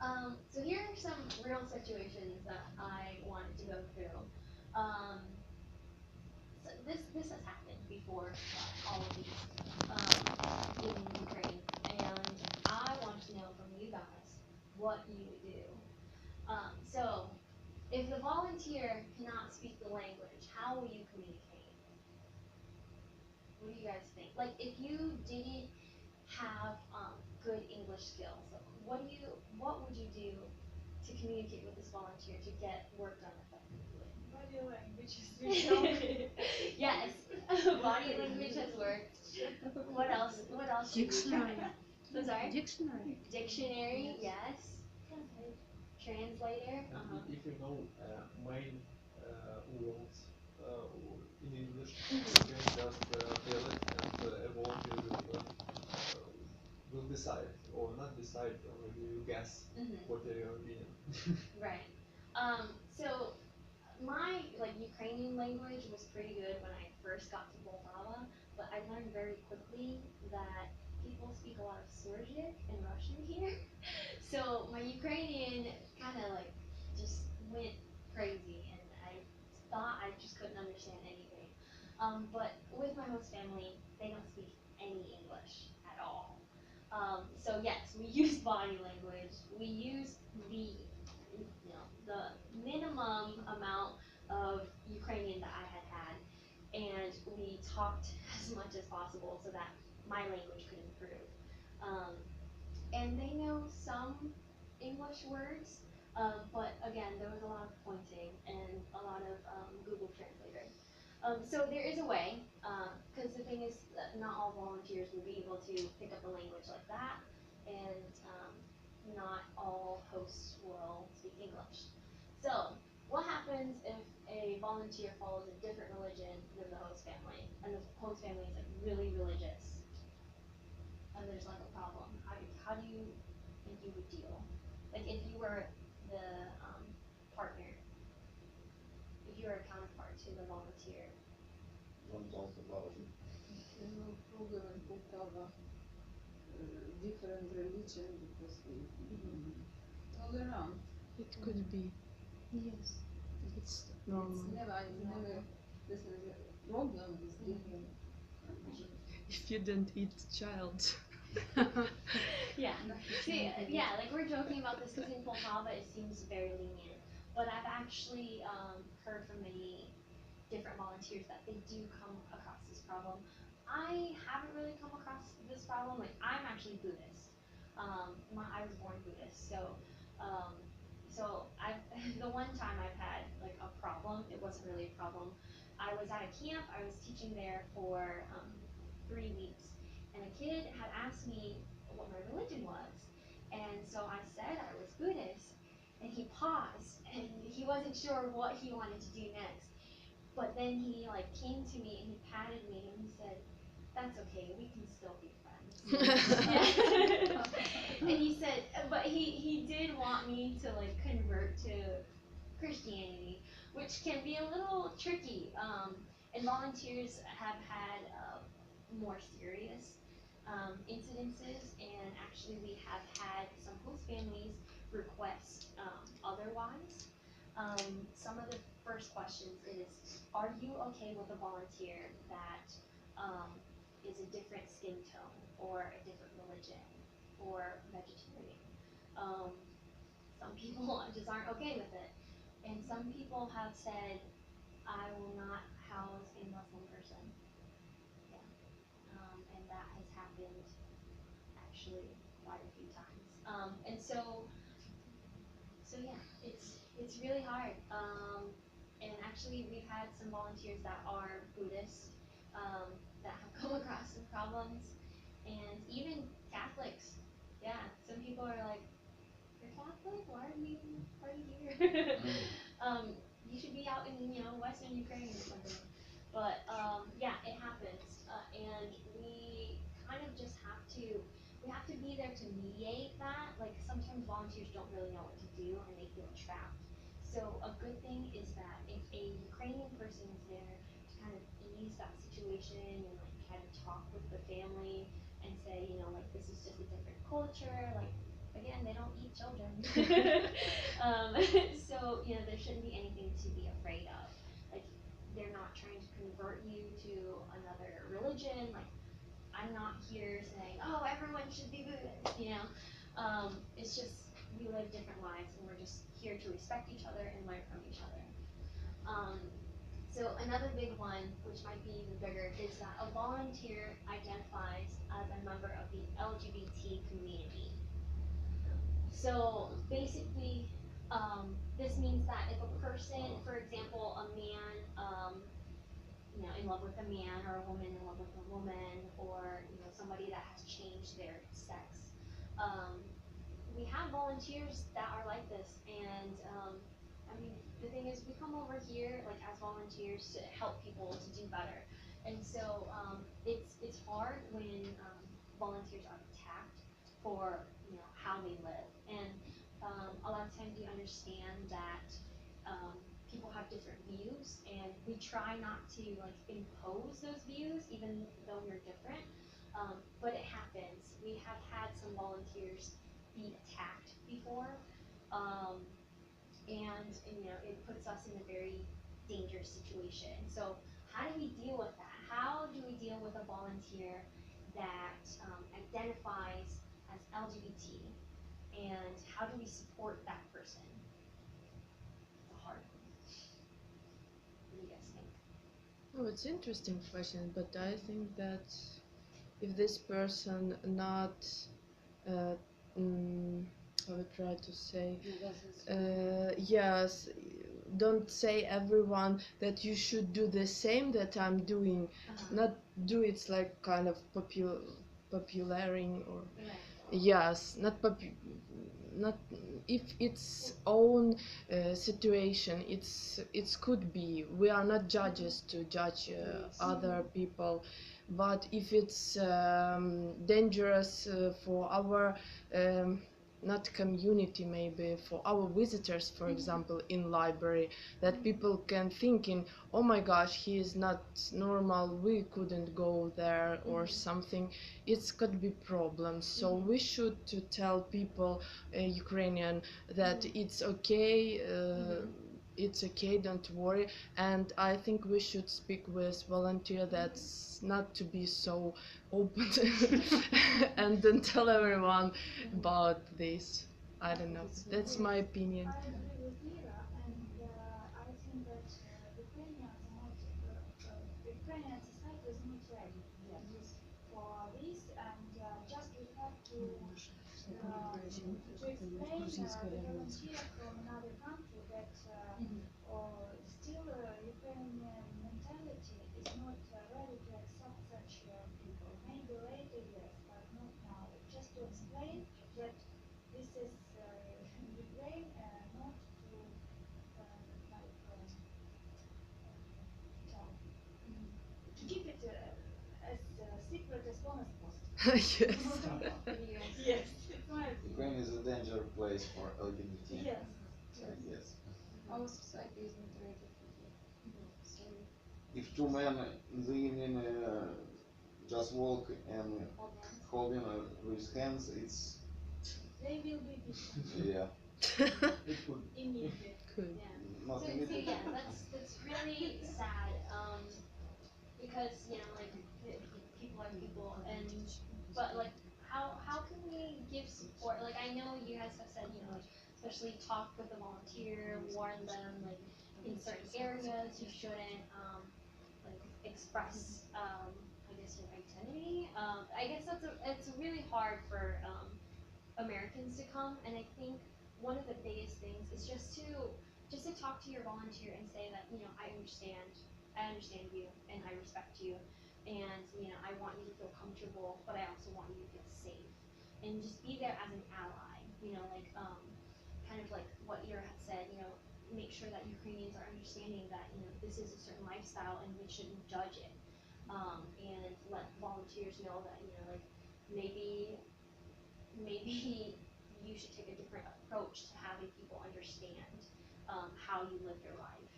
So here are some real situations that I wanted to go through. Um, so this has happened before, all of these in Ukraine, and I want to know from you guys what you would do. So if the volunteer cannot speak the language, how will you communicate? What do you guys think? Like if you didn't have good English skills, what would you do to communicate with this volunteer to get work done effectively? Body language is really Yes, body language has worked. What else? What else? Dictionary. I'm sorry. Dictionary. Dictionary. Yes. Translator. If you know main words in English, you Mhm. can just tell it, and a volunteer will decide, or not decide, or maybe you guess Mhm. what they are being. Right. So my Ukrainian language was pretty good when I first got to Poltava, but I learned very quickly that people speak a lot of Surzhyk and Russian here. So my Ukrainian kind of just went crazy, and I thought I just couldn't understand anything. But with my host family, they don't speak any English at all. So yes, we use body language. We use the minimum amount of Ukrainian that I had had, and we talked as much as possible so that my language could improve. Um, and they know some English words, but again, there was a lot of pointing and a lot of Google Translator. So there is a way, because the thing is that not all volunteers will be able to pick up the language like that, and not all hosts will speak English. So what happens if a volunteer follows a different religion than the host family, and the host family is like really religious, and there's like a problem? How do you think you would deal? Like if you were the partner, if you were a counterpart to the volunteer. Don't talk about it. No problem in Poltava. Different religion because we tolerant. It could be. Yes. It's It's normal. never this is a problem with different religion. If you don't eat child. Yeah. See, yeah, like we're joking about this because in Poltava it seems very lenient, but I've actually heard from many different volunteers that they do come across this problem. I haven't really come across this problem. Like I'm actually Buddhist. I was born Buddhist, so um, I the one time I've had like a problem, it wasn't really a problem. I was at a camp. I was teaching there for 3 weeks, and a kid had asked me what my religion was, and so I said I was Buddhist, and he paused, and he wasn't sure what he wanted to do next. But then he like came to me and he patted me and he said, "That's okay, we can still be friends." Yeah. And he said, but he did want me to like convert to Christianity, which can be a little tricky. And volunteers have had more serious incidences, and actually we have had some host families request otherwise. Some of the first questions is, are you okay with a volunteer that is a different skin tone or a different religion or vegetarian? Um, some people just aren't okay with it. And some people have said, I will not house a Muslim person. Yeah. And that has happened actually quite a few times. So yeah, it's really hard. And actually, we've had some volunteers that are Buddhist that have come across some problems, and even Catholics. Yeah, some people are like, "You're Catholic? Why are you here? You should be out in Western Ukraine or something." But yeah, it happens, and we have to be there to mediate that. Like sometimes volunteers don't really know what to do and they feel trapped. So a good thing is that if a Ukrainian person is there to kind of ease that situation and like try to talk with the family and say, like this is just a different culture. Like again, they don't eat children. So there shouldn't be anything to be afraid of. Like they're not trying to convert you to another religion. Like I'm not here saying, oh, everyone should be Buddhist. It's just we live different lives, and we're just here to respect each other and learn from each other. Um, so another big one, which might be even bigger, is that a volunteer identifies as a member of the LGBT community. So basically, this means that if a person, for example, a man, in love with a man, or a woman in love with a woman, or somebody that has changed their sex, um, we have volunteers that are like this, and I mean, the thing is, we come over here like as volunteers to help people to do better, and so it's hard when volunteers are attacked for how they live, and a lot of times we understand that people have different views, and we try not to like impose those views, even though we're different. But it happens. We have had some volunteers be attacked before, um, and it puts us in a very dangerous situation. So how do we deal with that? How do we deal with a volunteer that identifies as LGBT, and how do we support that person? It's a hard one. What do you guys think? Oh, it's interesting question, but I think that if this person not, uh, mm, I would try to say, yes, don't say everyone that you should do the same that I'm doing, not do it like kind of popularing or Right. yes, not if it's own situation. It could be we are not judges to judge other people, but if it's dangerous for our not community, maybe for our visitors, for example, in library, that people can thinking, oh my gosh, he is not normal, we couldn't go there or something, it could be problems. So we should to tell people Ukrainian that it's okay, it's okay, don't worry. And I think we should speak with volunteer that's not to be so open and then tell everyone about this. I don't know, that's my opinion. I agree with Ira, and I think that Ukrainian society is not ready yet for this, and just we have to explain the volunteer from another country that still Ukrainian mentality is not ready to accept such people. Maybe later, yes, but not now. Just to explain that this is Ukraine, not to to keep it as secret as long as possible. Yes. Yes, it's my opinion. Ukraine is a danger place for LGBT. Yes. Yes. Our society is not ready for that. So If two men in the evening just walk and holding with hands, it's They will be beaten yeah, It could. immediately. Good. Yeah. not So immediate. yeah, that's really sad. Because like people are people, and but like how can we give support? Like I know you guys have said like especially talk with a volunteer, warn them like in certain areas you shouldn't like express I guess your identity. I guess it's really hard for Americans to come, and I think one of the biggest things is just to talk to your volunteer and say that I understand you and I respect you, and I want you to feel comfortable, but I also want you to feel safe, and just be there as an ally. Like kind of like what Ira had said. Make sure that Ukrainians are understanding that this is a certain lifestyle and we shouldn't judge it, and let volunteers know that like maybe you should take a different approach to having people understand how you live your life.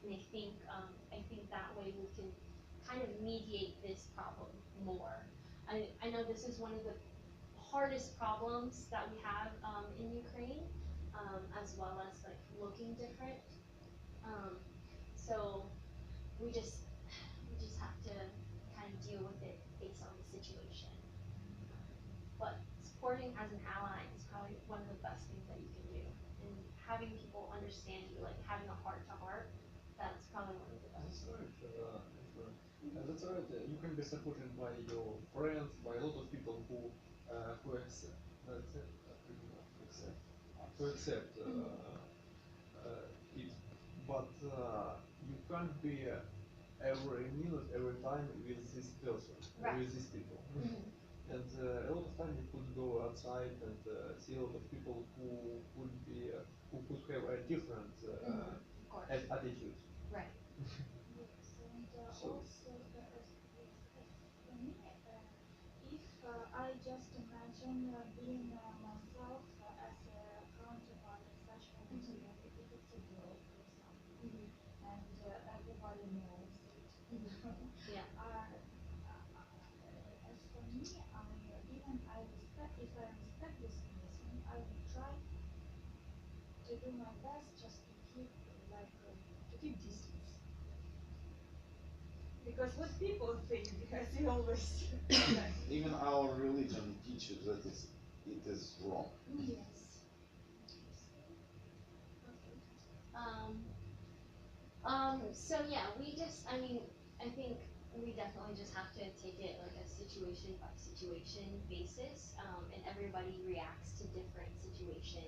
And I think that way we can kind of mediate this problem more. I know this is one of the hardest problems that we have in Ukraine, as well as like looking different. So we just have to kind of deal with it based on the situation. But supporting as an ally is probably one of the best things that you can do. And having people understand you, like having a heart to heart, that's probably one of the best. That's right. That's right. You can be supported by your friends, by a lot of people who accept, who accept it, but you can't be every minute, every time with this person, Right. with these people. Mhm. And a lot of time you could go outside and see a lot of people who could have a different Of course. attitude. Right. Yes, and So also, yes, for me, if I just imagine being myself as a counterpart and such volunteer, if it's a girl, for example, Mhm. and everybody knows it. Yeah. As for me, I respect, if I respect this person, I would try to do my best just to keep to keep distance. Because what people think, as you always Even our religion teaches that it is wrong. Yes. Okay. So yeah, I mean, I think we definitely just have to take it like a situation by situation basis, and everybody reacts to different situation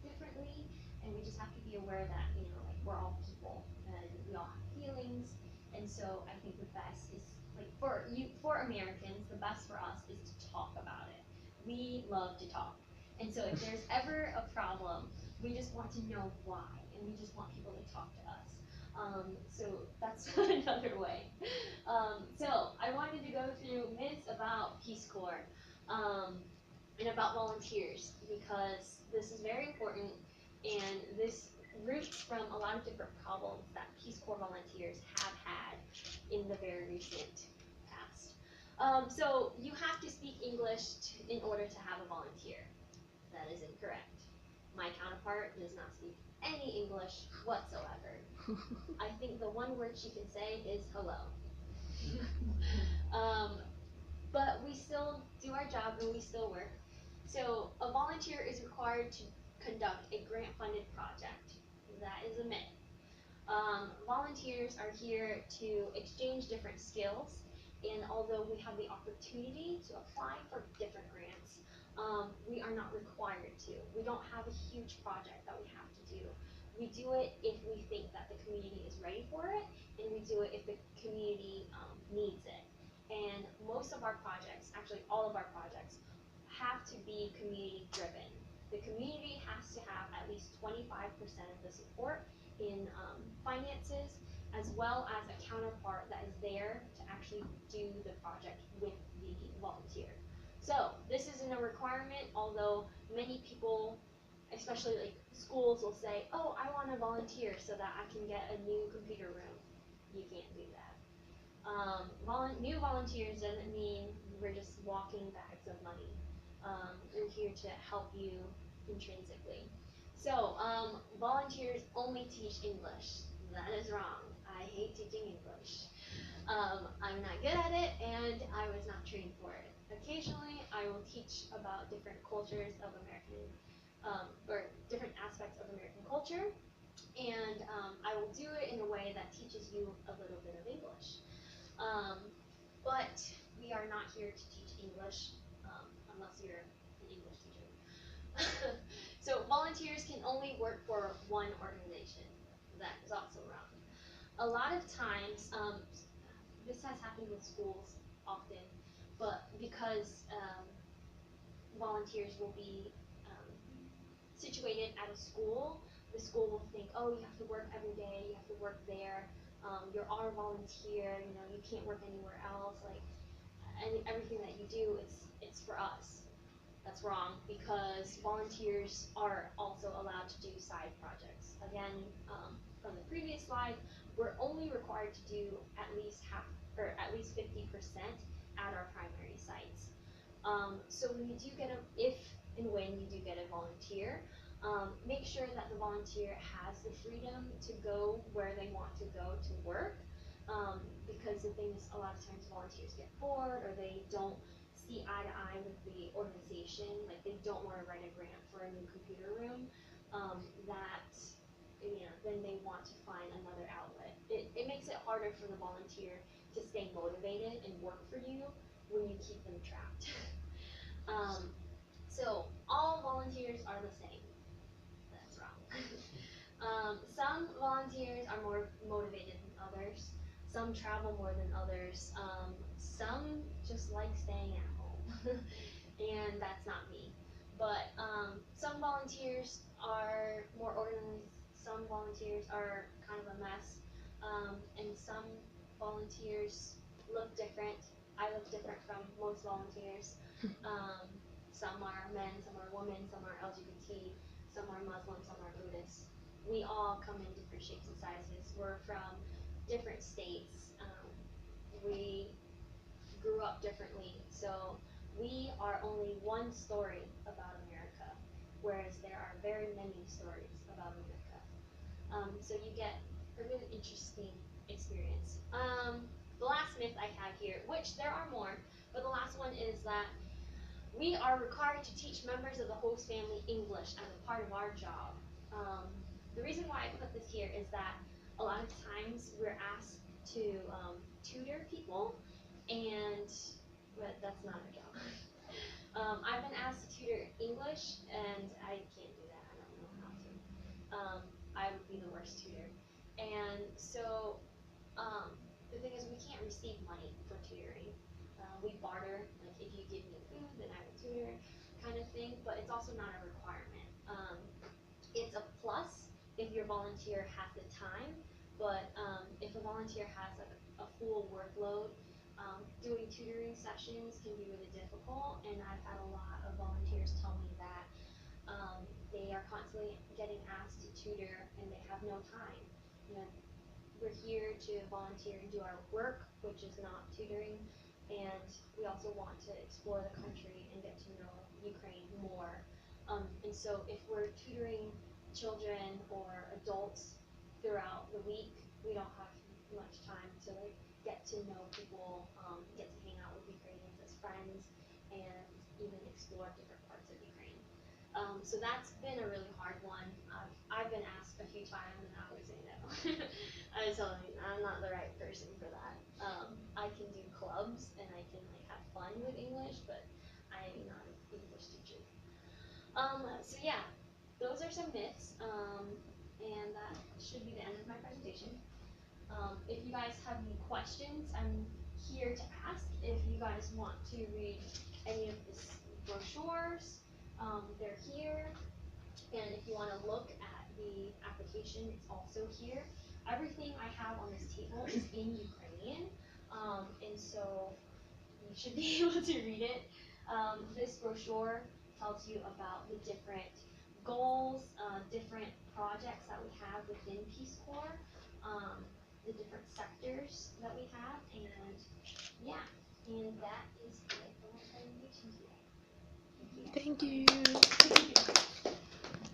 differently, and we just have to be aware that, like we're all people and we all have feelings, and so I think the best is like for Americans, the best for us is to talk about it. We love to talk, and so if there's ever a problem, we just want to know why, and we just want people to talk to us. So that's another way. So I wanted to go through myths about Peace Corps, and about volunteers, because this is very important, and this roots from a lot of different problems that Peace Corps volunteers have had in the very recent past. So you have to speak English in order to have a volunteer. That is incorrect. My counterpart does not speak any English whatsoever. I think the one word she can say is hello. um, but we still do our job and we still work. So a volunteer is required to conduct a grant-funded project. That is a myth. Volunteers are here to exchange different skills, and although we have the opportunity to apply for different grants, we are not required to. We don't have a huge project that we have to do. We do it if we think that the community is ready for it, and we do it if the community needs it. And most of our projects, actually all of our projects, have to be community driven. The community has to have at least 25% of the support in finances, as well as a counterpart that is there to actually do the project with the volunteer. So this isn't a requirement, although many people, especially like schools, will say, oh, I want to volunteer so that I can get a new computer room. You can't do that. New volunteers doesn't mean we're just walking bags of money. We're here to help you intrinsically. So, volunteers only teach English. That is wrong. I hate teaching English. I'm not good at it, and I was not trained for it. Occasionally, I will teach about different cultures of American, or different aspects of American culture, and I will do it in a way that teaches you a little bit of English. But we are not here to teach English, unless you're an English teacher. So volunteers can only work for one organization. That is also wrong. A lot of times, this has happened with schools often, but because volunteers will be situated at a school, the school will think, oh, you have to work every day, you have to work there, you're our volunteer, you can't work anywhere else, like, and everything that you do, it's for us. That's wrong, because volunteers are also allowed to do side projects. Again, from the previous slide, we're only required to do at least half, or at least 50% at our primary sites. So when you do get if and when you do get a volunteer, Make sure that the volunteer has the freedom to go where they want to go to work. Because the thing is, a lot of times volunteers get bored or they don't see eye to eye with the organization, like they don't want to write a grant for a new computer room, that then they want to find another outlet. It makes it harder for the volunteer to stay motivated and work for you when you keep them trapped. So all volunteers are the same. That's wrong. Some volunteers are more motivated than others. Some travel more than others. Some just like staying at home, and that's not me. But some volunteers are more organized. Some volunteers are kind of a mess, and some volunteers look different. I look different from most volunteers. Um, some are men, some are women, some are LGBT, some are Muslim, some are Buddhist. We all come in different shapes and sizes. We're from different states. We grew up differently. So we are only one story about America, whereas there are very many stories about America. So you get a really interesting experience. The last myth I have here, which there are more, but the last one is that we are required to teach members of the host family English as a part of our job. The reason why I put this here is that a lot of times we're asked to tutor people, but that's not our job. I've been asked to tutor English, and I can't do that. I don't know how to. I would be the worst tutor. And so the thing is, we can't receive money for tutoring. We barter, like if you give me food, then I will tutor, kind of thing. But it's also not a requirement. It's a plus if your volunteer has the time, but if a volunteer has like a full workload, doing tutoring sessions can be really difficult. And I've had a lot of volunteers tell me that they are constantly getting asked to tutor and they have no time. You know, we're here to volunteer and do our work, which is not tutoring, and we also want to explore the country and get to know Ukraine more. And so if we're tutoring children or adults throughout the week, we don't have much time to like get to know people, get to hang out with Ukrainians as friends, and even explore different parts of Ukraine. So that's been a really hard one. I've been asked a few times and I would say no. I was telling you, I'm not the right person for that. I can do clubs and I can like have fun with English, but I'm not an English teacher. So yeah, those are some myths, and that should be the end of my presentation. If you guys have any questions, I'm here to ask. If you guys want to read any of the brochures, they're here. And if you want to look at the application, it's also here. Everything I have on this table is in Ukrainian, and so you should be able to read it. This brochure tells you about the different goals, different projects that we have within Peace Corps, the different sectors that we have, and yeah, and that is it for my presentation today. Thank you. Thank you.